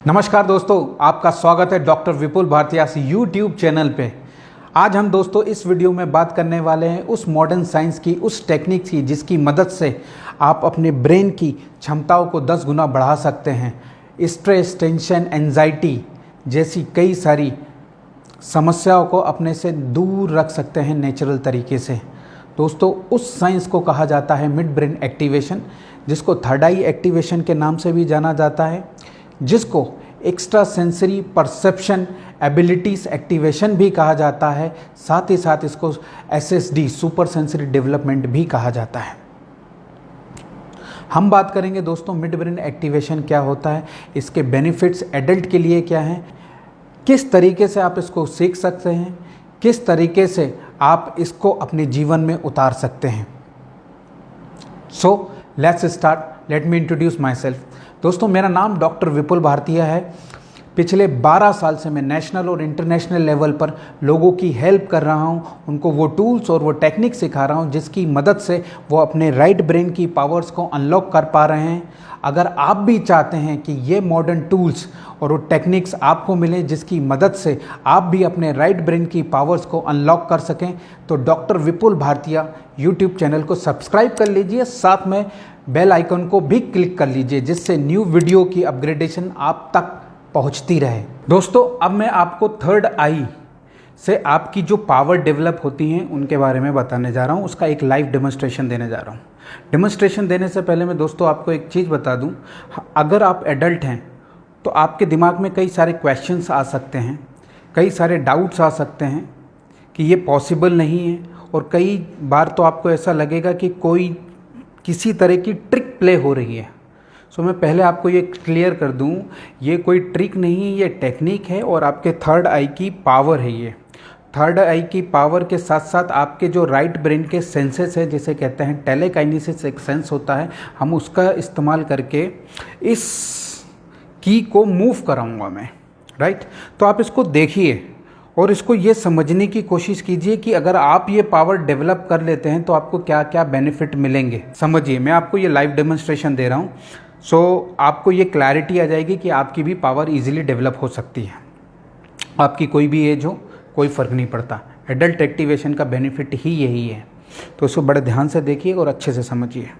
नमस्कार दोस्तों, आपका स्वागत है डॉक्टर विपुल भारतीय यूट्यूब चैनल पे। आज हम दोस्तों इस वीडियो में बात करने वाले हैं उस मॉडर्न साइंस की, उस टेक्निक की जिसकी मदद से आप अपने ब्रेन की क्षमताओं को 10 गुना बढ़ा सकते हैं। स्ट्रेस, टेंशन, एंजाइटी जैसी कई सारी समस्याओं को अपने से दूर रख सकते हैं नेचुरल तरीके से। दोस्तों, उस साइंस को कहा जाता है मिड ब्रेन एक्टिवेशन, जिसको थर्ड आई एक्टिवेशन के नाम से भी जाना जाता है, जिसको extra sensory perception abilities activation भी कहा जाता है। साथ ही साथ इसको एसएसडी सुपर सेंसरी डेवलपमेंट भी कहा जाता है। हम बात करेंगे दोस्तों मिड ब्रेन एक्टिवेशन क्या होता है, इसके बेनिफिट्स एडल्ट के लिए क्या हैं, किस तरीके से आप इसको सीख सकते हैं, किस तरीके से आप इसको अपने जीवन में उतार सकते हैं। So let's start. Let me introduce my self. दोस्तों, मेरा नाम डॉक्टर विपुल भारतीय है। पिछले 12 साल से मैं नेशनल और इंटरनेशनल लेवल पर लोगों की हेल्प कर रहा हूं, उनको वो टूल्स और वो टेक्निक सिखा रहा हूं जिसकी मदद से वो अपने राइट ब्रेन की पावर्स को अनलॉक कर पा रहे हैं। अगर आप भी चाहते हैं कि ये मॉडर्न टूल्स और वो टेक्निक्स आपको मिले जिसकी मदद से आप भी अपने राइट ब्रेन की पावर्स को अनलॉक कर सकें, तो डॉक्टर विपुल भारतीय यूट्यूब चैनल को सब्सक्राइब कर लीजिए, साथ में बेल आइकन को भी क्लिक कर लीजिए, जिससे न्यू वीडियो की अपग्रेडेशन आप तक पहुंचती रहे। दोस्तों, अब मैं आपको थर्ड आई से आपकी जो पावर डेवलप होती हैं उनके बारे में बताने जा रहा हूं। उसका एक लाइव डेमोन्स्ट्रेशन देने जा रहा हूं। डेमोन्स्ट्रेशन देने से पहले मैं दोस्तों आपको एक चीज़ बता दूं, अगर आप एडल्ट हैं तो आपके दिमाग में कई सारे क्वेश्चंस आ सकते हैं, कई सारे डाउट्स आ सकते हैं कि ये पॉसिबल नहीं है, और कई बार तो आपको ऐसा लगेगा कि कोई किसी तरह की ट्रिक प्ले हो रही है। सो मैं पहले आपको ये क्लियर कर दूं, ये कोई ट्रिक नहीं है, ये टेक्निक है और आपके थर्ड आई की पावर है। ये थर्ड आई की पावर के साथ साथ आपके जो राइट ब्रेन के सेंसेस है, जिसे कहते हैं टेलेकाइनेसिस, एक सेंस होता है, हम उसका इस्तेमाल करके इस की को मूव कराऊंगा मैं। राइट, तो आप इसको देखिए और इसको ये समझने की कोशिश कीजिए कि अगर आप ये पावर डेवलप कर लेते हैं तो आपको क्या क्या बेनिफिट मिलेंगे। समझिए, मैं आपको ये लाइव डेमोन्स्ट्रेशन दे रहा हूँ, सो आपको ये क्लैरिटी आ जाएगी कि आपकी भी पावर इजीली डेवलप हो सकती है। आपकी कोई भी एज हो, कोई फ़र्क नहीं पड़ता। एडल्ट एक्टिवेशन का बेनिफिट ही यही है। तो इसको बड़े ध्यान से देखिए और अच्छे से समझिए।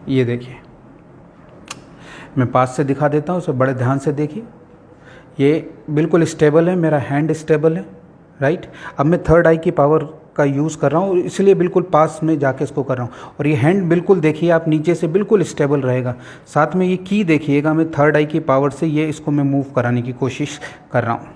ये देखिए, मैं पास से दिखा देता हूँ, उसे बड़े ध्यान से देखिए। ये बिल्कुल स्टेबल है, मेरा हैंड स्टेबल है। राइट, अब मैं थर्ड आई की पावर का यूज़ कर रहा हूँ, इसलिए बिल्कुल पास में जाके इसको कर रहा हूँ। और ये हैंड बिल्कुल देखिए आप नीचे से बिल्कुल स्टेबल रहेगा। साथ में ये की देखिएगा, मैं थर्ड आई की पावर से ये इसको मैं मूव कराने की कोशिश कर रहा हूँ।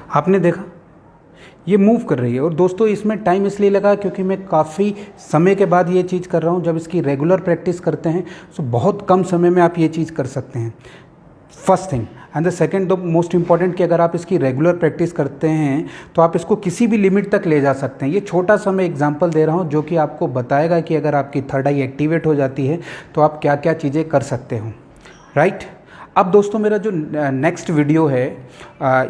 आपने देखा ये मूव कर रही है। और दोस्तों, इसमें टाइम इसलिए लगा क्योंकि मैं काफ़ी समय के बाद ये चीज़ कर रहा हूँ। जब इसकी रेगुलर प्रैक्टिस करते हैं तो बहुत कम समय में आप ये चीज़ कर सकते हैं। First thing and the second the most important कि अगर आप इसकी रेगुलर प्रैक्टिस करते हैं तो आप इसको किसी भी लिमिट तक ले जा सकते हैं। ये छोटा सा मैं एग्जांपल दे रहा हूँ जो कि आपको बताएगा कि अगर आपकी थर्ड आई एक्टिवेट हो जाती है तो आप क्या क्या चीज़ें कर सकते हो। राइट, अब दोस्तों मेरा जो नेक्स्ट वीडियो है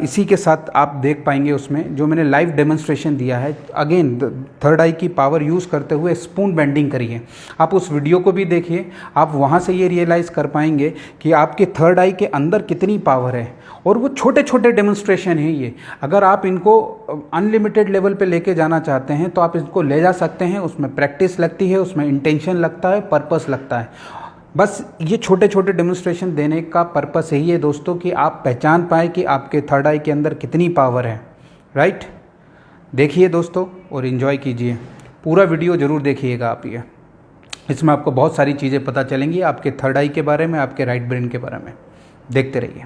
इसी के साथ आप देख पाएंगे, उसमें जो मैंने लाइव डेमोन्स्ट्रेशन दिया है। अगेन थर्ड आई की पावर यूज़ करते हुए स्पून बेंडिंग करिए। आप उस वीडियो को भी देखिए, आप वहाँ से ये रियलाइज़ कर पाएंगे कि आपके थर्ड आई के अंदर कितनी पावर है। और वो छोटे छोटे डेमोन्स्ट्रेशन हैं ये। अगर आप इनको अनलिमिटेड लेवल पे लेके जाना चाहते हैं तो आप इसको ले जा सकते हैं। उसमें प्रैक्टिस लगती है, उसमें इंटेंशन लगता है, पर्पस लगता है। बस ये छोटे छोटे डेमोन्स्ट्रेशन देने का पर्पस यही है दोस्तों कि आप पहचान पाएँ कि आपके थर्ड आई के अंदर कितनी पावर है। राइट, देखिए दोस्तों और इन्जॉय कीजिए। पूरा वीडियो ज़रूर देखिएगा आप। ये इसमें आपको बहुत सारी चीज़ें पता चलेंगी आपके थर्ड आई के बारे में, आपके राइट ब्रेन के बारे में। देखते रहिए।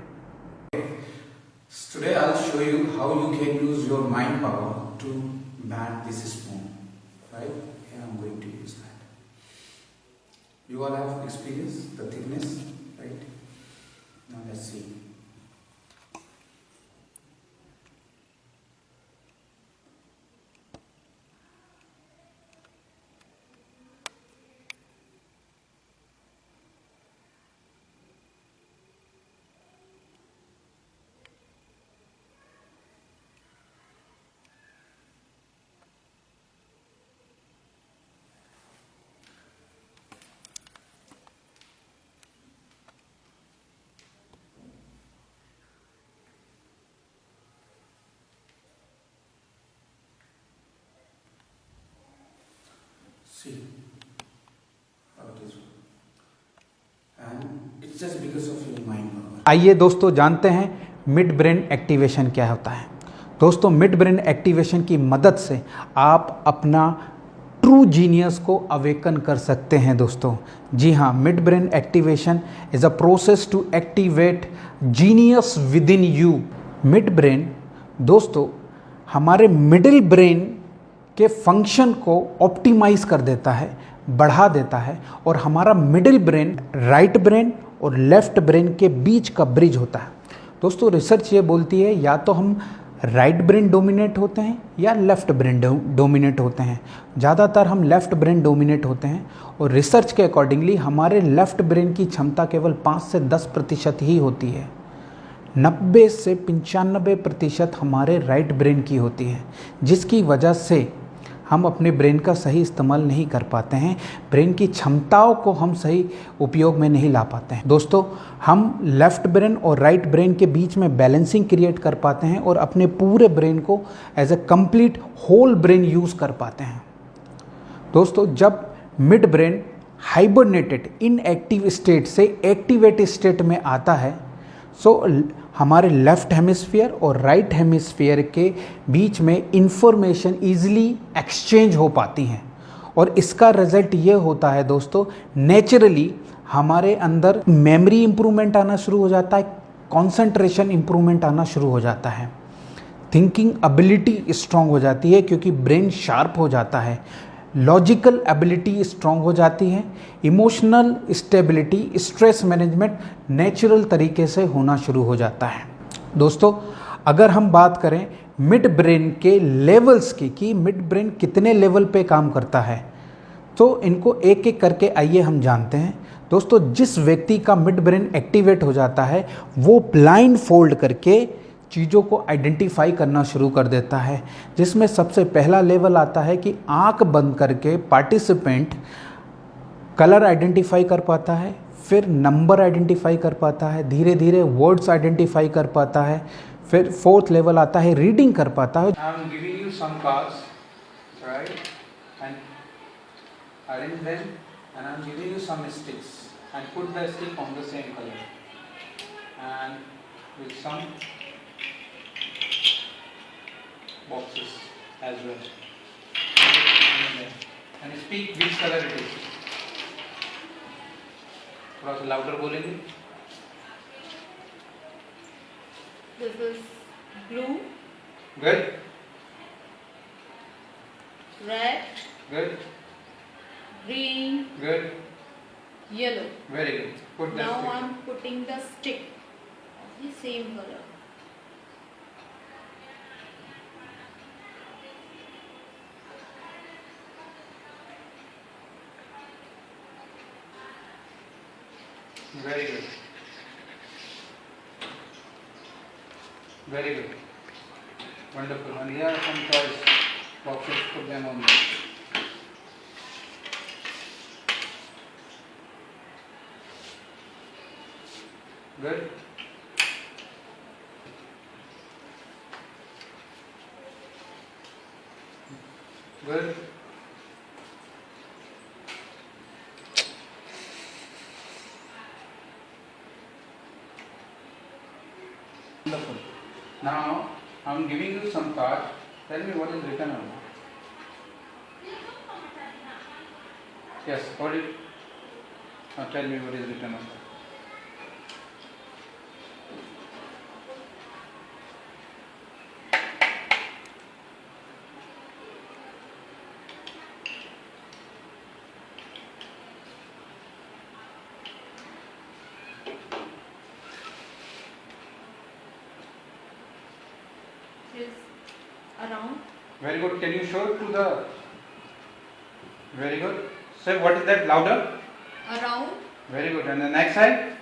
Today I'll show you how you can use your mind power to bend this spoon. right? Here I'm going to use that. You all have experienced the thickness, right? Now let's see. See how it is, and it's just because of your mind power. आइए दोस्तों जानते हैं mid brain activation क्या होता है। दोस्तों mid brain activation की मदद से आप अपना ट्रू जीनियस को अवेकन कर सकते हैं दोस्तों। जी हाँ, mid brain activation is a process to activate genius within you. Mid brain दोस्तों हमारे मिडिल ब्रेन के फंक्शन को ऑप्टिमाइज कर देता है, बढ़ा देता है, और हमारा मिडिल ब्रेन राइट ब्रेन और लेफ्ट ब्रेन के बीच का ब्रिज होता है। दोस्तों रिसर्च ये बोलती है या तो हम राइट ब्रेन डोमिनेट होते हैं या लेफ्ट ब्रेन डोमिनेट होते हैं। ज़्यादातर हम लेफ्ट ब्रेन डोमिनेट होते हैं, और रिसर्च के अकॉर्डिंगली हमारे लेफ्ट ब्रेन की क्षमता केवल 5 से 10% ही होती है। 90 से 95% हमारे राइट ब्रेन की होती है, जिसकी वजह से हम अपने ब्रेन का सही इस्तेमाल नहीं कर पाते हैं, ब्रेन की क्षमताओं को हम सही उपयोग में नहीं ला पाते हैं। दोस्तों हम लेफ्ट ब्रेन और राइट ब्रेन के बीच में बैलेंसिंग क्रिएट कर पाते हैं और अपने पूरे ब्रेन को as a complete whole brain use कर पाते हैं। दोस्तों जब mid brain hibernated inactive state से एक्टिवेट स्टेट में आता है, सो हमारे लेफ्ट हेमिस्फीयर और राइट हेमिस्फीयर के बीच में इंफॉर्मेशन ईजिली एक्सचेंज हो पाती हैं, और इसका रिजल्ट ये होता है दोस्तों, नेचुरली हमारे अंदर मेमोरी इंप्रूवमेंट आना शुरू हो जाता है, कंसंट्रेशन इंप्रूवमेंट आना शुरू हो जाता है, थिंकिंग एबिलिटी स्ट्रांग हो जाती है क्योंकि ब्रेन शार्प हो जाता है, लॉजिकल एबिलिटी स्ट्रांग हो जाती है, emotional stability, stress management natural तरीके से होना शुरू हो जाता है। दोस्तों अगर हम बात करें मिड ब्रेन के लेवल्स की कि मिड ब्रेन कितने लेवल पे काम करता है, तो इनको एक एक करके आइए हम जानते हैं। दोस्तों जिस व्यक्ति का मिड ब्रेन एक्टिवेट हो जाता है वो ब्लाइंड फोल्ड करके चीज़ों को आइडेंटिफाई करना शुरू कर देता है, जिसमें सबसे पहला लेवल आता है कि आंख बंद करके पार्टिसिपेंट कलर आइडेंटिफाई कर पाता है, फिर नंबर आइडेंटिफाई कर पाता है, धीरे धीरे वर्ड्स आइडेंटिफाई कर पाता है, फिर फोर्थ लेवल आता है रीडिंग कर पाता है। I am giving you some cards, right, and arrange them, and I am giving you some sticks and put the stick on the same colour and with some boxes as well, and speak which color it is. थोड़ा सा louder बोलेंगे। This is blue. Good. Red. Good. Green. Good. Yellow. Very good. Put the Now stick. I'm putting the stick of the same color. Very good. Very good. Wonderful. And here are some toys boxes. Put them on there. Good. Good. Wonderful. Now I am giving you some cards. Tell me what is written on it. Yes, hold it. Now tell me what is written on it. around. Very good. Can you show it to the? Very good. Say what is that? Louder. Around. Very good. And the next side.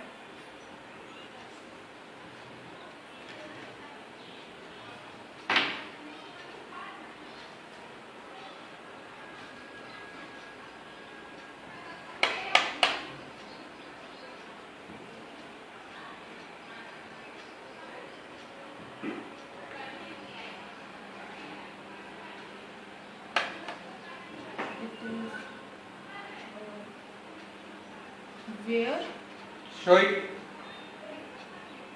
Where? Show it.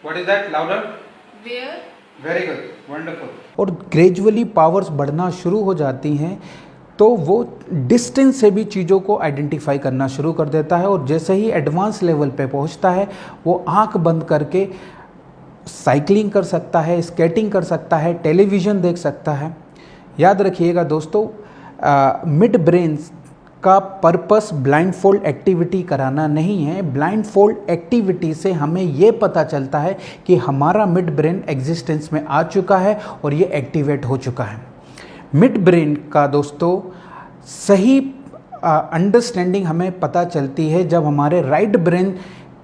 What is that? Louder. Where? Very good, wonderful. और gradually powers बढ़ना शुरू हो जाती हैं तो वो distance से भी चीज़ों को आइडेंटिफाई करना शुरू कर देता है, और जैसे ही एडवांस लेवल पे पहुंचता है वो आंख बंद करके साइकिलिंग कर सकता है, स्केटिंग कर सकता है, टेलीविज़न देख सकता है। याद रखिएगा दोस्तों, मिड ब्रेन का पर्पस ब्लाइंड फोल्ड एक्टिविटी कराना नहीं है। ब्लाइंड फोल्ड एक्टिविटी से हमें ये पता चलता है कि हमारा मिड ब्रेन एग्जिस्टेंस में आ चुका है और ये एक्टिवेट हो चुका है। मिड ब्रेन का दोस्तों सही अंडरस्टैंडिंग हमें पता चलती है जब हमारे राइट ब्रेन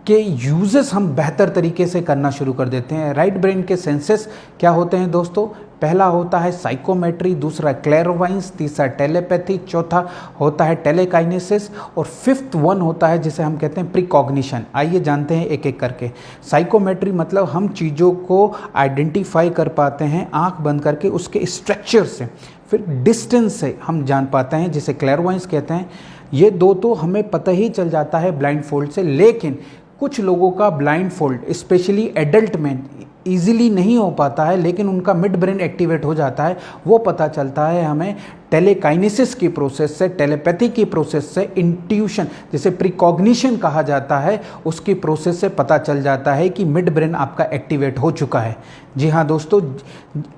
के यूजेस हम बेहतर तरीके से करना शुरू कर देते हैं। राइट ब्रेन के सेंसेस क्या होते हैं दोस्तों? पहला होता है साइकोमेट्री, दूसरा क्लेरवाइंस, तीसरा टेलीपैथी, चौथा होता है टेलीकाइनेसिस और फिफ्थ वन होता है जिसे हम कहते हैं प्रीकॉग्निशन। आइए जानते हैं एक एक करके। साइकोमेट्री मतलब हम चीज़ों को आइडेंटिफाई कर पाते हैं आंख बंद करके उसके स्ट्रक्चर से, फिर डिस्टेंस से हम जान पाते हैं जिसे क्लेरवाइंस कहते हैं। ये दो तो हमें पता ही चल जाता है ब्लाइंड फोल्ड से, लेकिन कुछ लोगों का ब्लाइंड फोल्ड स्पेशली एडल्ट में ईजिली नहीं हो पाता है, लेकिन उनका मिड ब्रेन एक्टिवेट हो जाता है। वो पता चलता है हमें टेलीकाइनेसिस की प्रोसेस से, टेलीपैथी की प्रोसेस से, इंट्यूशन जिसे प्रीकॉग्निशन कहा जाता है उसकी प्रोसेस से पता चल जाता है कि मिड ब्रेन आपका एक्टिवेट हो चुका है। जी हाँ दोस्तों,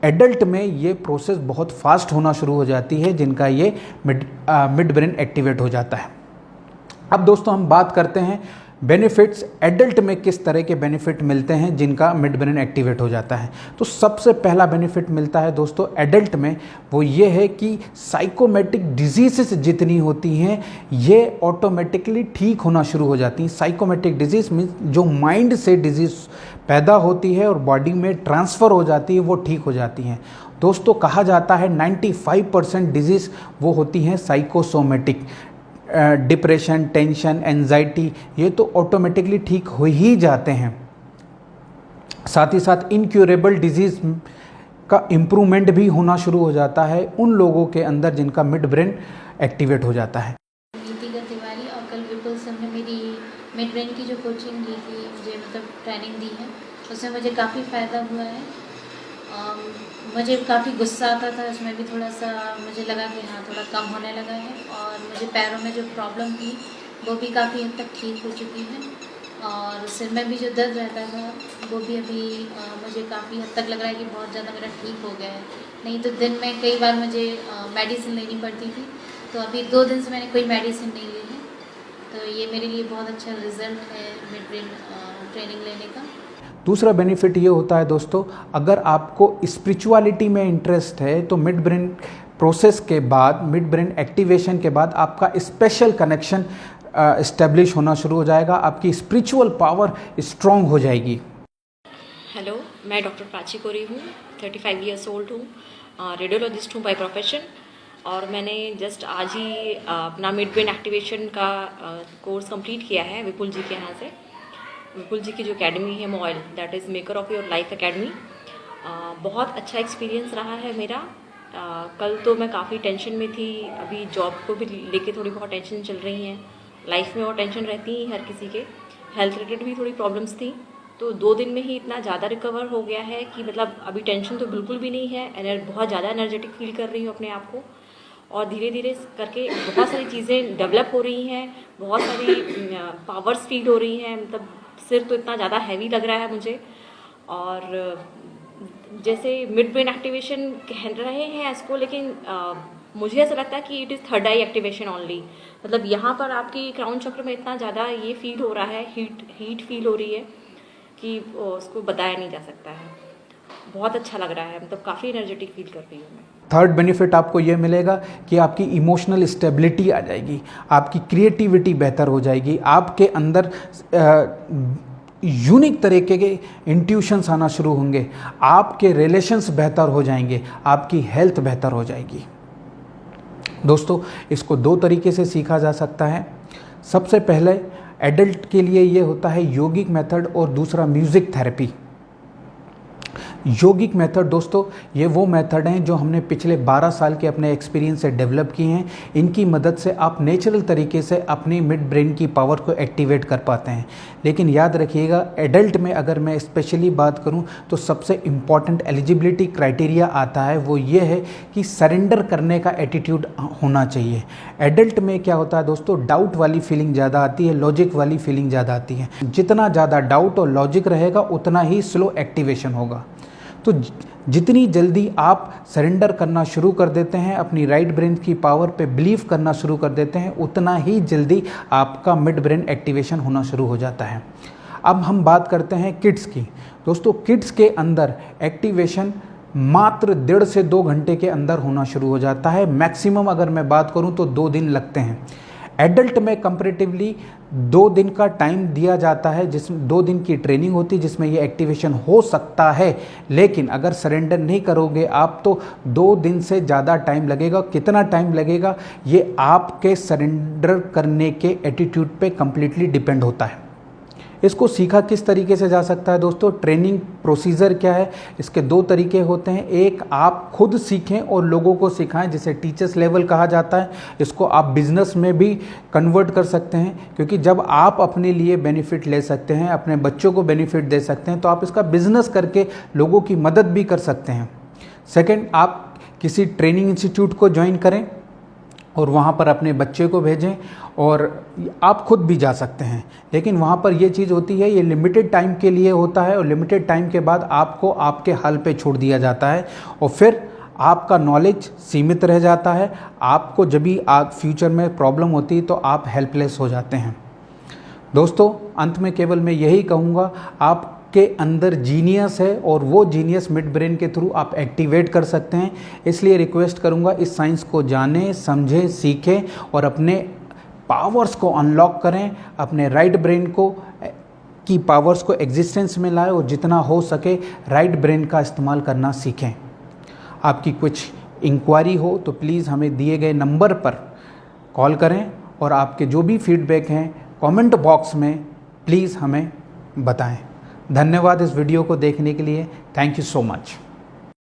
एडल्ट में ये प्रोसेस बहुत फास्ट होना शुरू हो जाती है जिनका ये मिड ब्रेन एक्टिवेट हो जाता है। अब दोस्तों हम बात करते हैं बेनिफिट्स, एडल्ट में किस तरह के बेनिफिट मिलते हैं जिनका मिड ब्रेन एक्टिवेट हो जाता है। तो सबसे पहला बेनिफिट मिलता है दोस्तों एडल्ट में, वो ये है कि साइकोमेटिक डिजीज़ जितनी होती हैं ये ऑटोमेटिकली ठीक होना शुरू हो जाती हैं। साइकोमेटिक डिजीज़ मीन्स जो माइंड से डिजीज़ पैदा होती है और बॉडी में ट्रांसफ़र हो जाती है वो ठीक हो जाती हैं। दोस्तों कहा जाता है 95% डिजीज़ वो होती हैं साइकोसोमेटिक। डिप्रेशन, टेंशन, एंजाइटी ये तो ऑटोमेटिकली ठीक हो ही जाते हैं। साथ ही साथ इनक्यूरेबल डिजीज़ का इम्प्रूवमेंट भी होना शुरू हो जाता है उन लोगों के अंदर जिनका मिड ब्रेन एक्टिवेट हो जाता है। नीतिका तिवारी, और कल विपुल सर ने मेरी मिड ब्रेन की जो कोचिंग दी थी, मुझे मतलब ट्रेनिंग दी है, उसमें मुझे काफ़ी फ़ायदा हुआ है। मुझे काफ़ी गुस्सा आता था, उसमें भी थोड़ा सा मुझे लगा कि हाँ थोड़ा कम होने लगा है, और मुझे पैरों में जो प्रॉब्लम थी वो भी काफ़ी हद तक ठीक हो चुकी है, और सिर में भी जो दर्द रहता था वो भी अभी मुझे काफ़ी हद तक लग रहा है कि बहुत ज़्यादा मेरा ठीक हो गया है। नहीं तो दिन में कई बार मुझे मेडिसिन लेनी पड़ती थी, तो अभी 2 दिन से मैंने कोई मेडिसिन नहीं ली है, तो ये मेरे लिए बहुत अच्छा रिजल्ट है मिड ब्रेन ट्रेनिंग लेने का। दूसरा बेनिफिट ये होता है दोस्तों, अगर आपको स्पिरिचुअलिटी में इंटरेस्ट है तो मिड ब्रेन प्रोसेस के बाद, मिड ब्रेन एक्टिवेशन के बाद आपका स्पेशल कनेक्शन इस्टेब्लिश होना शुरू हो जाएगा, आपकी स्पिरिचुअल पावर स्ट्रॉन्ग हो जाएगी। हेलो, मैं डॉक्टर प्राची कोरी हूँ, 35 ईयर्स ओल्ड हूँ, रेडियोलॉजिस्ट हूँ बाय प्रोफेशन, और मैंने जस्ट आज ही अपना मिड ब्रेन एक्टिवेशन का कोर्स कंप्लीट किया है विपुल जी के यहाँ से। विपुल जी की जो एकेडमी है मोइल, that is maker of your life academy, बहुत अच्छा एक्सपीरियंस रहा है मेरा। कल तो मैं काफ़ी टेंशन में थी, अभी जॉब को भी लेके थोड़ी बहुत टेंशन चल रही हैं, लाइफ में और टेंशन रहती ही हर किसी के, हेल्थ रिलेटेड भी थोड़ी प्रॉब्लम्स थी, तो 2 दिन में ही इतना ज़्यादा रिकवर हो गया है कि मतलब अभी टेंशन तो बिल्कुल भी नहीं है, बहुत ज़्यादा एनर्जेटिक फील कर रही हूँ अपने आप को, और धीरे धीरे करके बहुत सारी चीज़ें डेवलप हो रही हैं, बहुत सारी पावर्स फील हो रही हैं, मतलब सिर तो इतना ज़्यादा हैवी लग रहा है मुझे। और जैसे मिड ब्रेन एक्टिवेशन कह रहे हैं इसको, लेकिन मुझे ऐसा लगता है कि it is third I activation only, मतलब यहाँ पर आपकी क्राउन चक्र में इतना ज़्यादा ये फील हो रहा है, हीट फील हो रही है कि उसको बताया नहीं जा सकता है। बहुत अच्छा लग रहा है, मतलब काफ़ी एनर्जेटिक फील कर रही हूँ मैं। थर्ड बेनिफिट आपको ये मिलेगा कि आपकी इमोशनल स्टेबिलिटी आ जाएगी, आपकी क्रिएटिविटी बेहतर हो जाएगी, आपके अंदर यूनिक तरीके के इंट्यूशंस आना शुरू होंगे, आपके रिलेशंस बेहतर हो जाएंगे, आपकी हेल्थ बेहतर हो जाएगी। दोस्तों, इसको दो तरीके से सीखा जा सकता है। सबसे पहले एडल्ट के लिए ये होता है योगिक मेथड और दूसरा म्यूज़िक थेरेपी। योगिक मेथड दोस्तों, ये वो मेथड हैं जो हमने पिछले 12 साल के अपने एक्सपीरियंस से डेवलप किए हैं। इनकी मदद से आप नेचुरल तरीके से अपनी मिड ब्रेन की पावर को एक्टिवेट कर पाते हैं। लेकिन याद रखिएगा, एडल्ट में अगर मैं स्पेशली बात करूं तो सबसे इम्पॉर्टेंट एलिजिबिलिटी क्राइटेरिया आता है, वो ये है कि सरेंडर करने का एटीट्यूड होना चाहिए। एडल्ट में क्या होता है दोस्तों, डाउट वाली फीलिंग ज़्यादा आती है, लॉजिक वाली फीलिंग ज़्यादा आती है। जितना ज़्यादा डाउट और लॉजिक रहेगा उतना ही स्लो एक्टिवेशन होगा। तो जितनी जल्दी आप सरेंडर करना शुरू कर देते हैं, अपनी राइट ब्रेन की पावर पे बिलीव करना शुरू कर देते हैं, उतना ही जल्दी आपका मिड ब्रेन एक्टिवेशन होना शुरू हो जाता है। अब हम बात करते हैं किड्स की। दोस्तों, किड्स के अंदर एक्टिवेशन मात्र 1.5 से 2 घंटे के अंदर होना शुरू हो जाता है। मैक्सिमम अगर मैं बात करूं तो 2 दिन लगते हैं। एडल्ट में कंपैरेटिवली 2 दिन का टाइम दिया जाता है, जिसमें 2 दिन की ट्रेनिंग होती है, जिसमें ये एक्टिवेशन हो सकता है। लेकिन अगर सरेंडर नहीं करोगे आप तो 2 दिन से ज़्यादा टाइम लगेगा। कितना टाइम लगेगा ये आपके सरेंडर करने के एटीट्यूड पे कंप्लीटली डिपेंड होता है। इसको सीखा किस तरीके से जा सकता है दोस्तों, ट्रेनिंग प्रोसीजर क्या है, इसके 2 तरीके होते हैं। एक, आप खुद सीखें और लोगों को सिखाएं, जिसे टीचर्स लेवल कहा जाता है। इसको आप बिजनेस में भी कन्वर्ट कर सकते हैं, क्योंकि जब आप अपने लिए बेनिफिट ले सकते हैं, अपने बच्चों को बेनिफिट दे सकते हैं, तो आप इसका बिजनेस करके लोगों की मदद भी कर सकते हैं। सेकेंड, आप किसी ट्रेनिंग इंस्टीट्यूट को ज्वाइन करें और वहाँ पर अपने बच्चे को भेजें, और आप खुद भी जा सकते हैं। लेकिन वहाँ पर ये चीज़ होती है, ये लिमिटेड टाइम के लिए होता है, और लिमिटेड टाइम के बाद आपको आपके हाल पे छोड़ दिया जाता है, और फिर आपका नॉलेज सीमित रह जाता है। आपको जब भी फ्यूचर में प्रॉब्लम होती है तो आप हेल्पलेस हो जाते हैं। दोस्तों, अंत में केवल मैं यही कहूँगा, आप के अंदर जीनियस है, और वो जीनियस मिड ब्रेन के थ्रू आप एक्टिवेट कर सकते हैं। इसलिए रिक्वेस्ट करूंगा, इस साइंस को जानें, समझें, सीखें और अपने पावर्स को अनलॉक करें, अपने राइट ब्रेन को की पावर्स को एग्जिस्टेंस में लाएं, और जितना हो सके राइट ब्रेन का इस्तेमाल करना सीखें। आपकी कुछ इंक्वायरी हो तो प्लीज़ हमें दिए गए नंबर पर कॉल करें, और आपके जो भी फीडबैक हैं कमेंट बॉक्स में प्लीज़ हमें बताएं। धन्यवाद इस वीडियो को देखने के लिए। Thank you so much.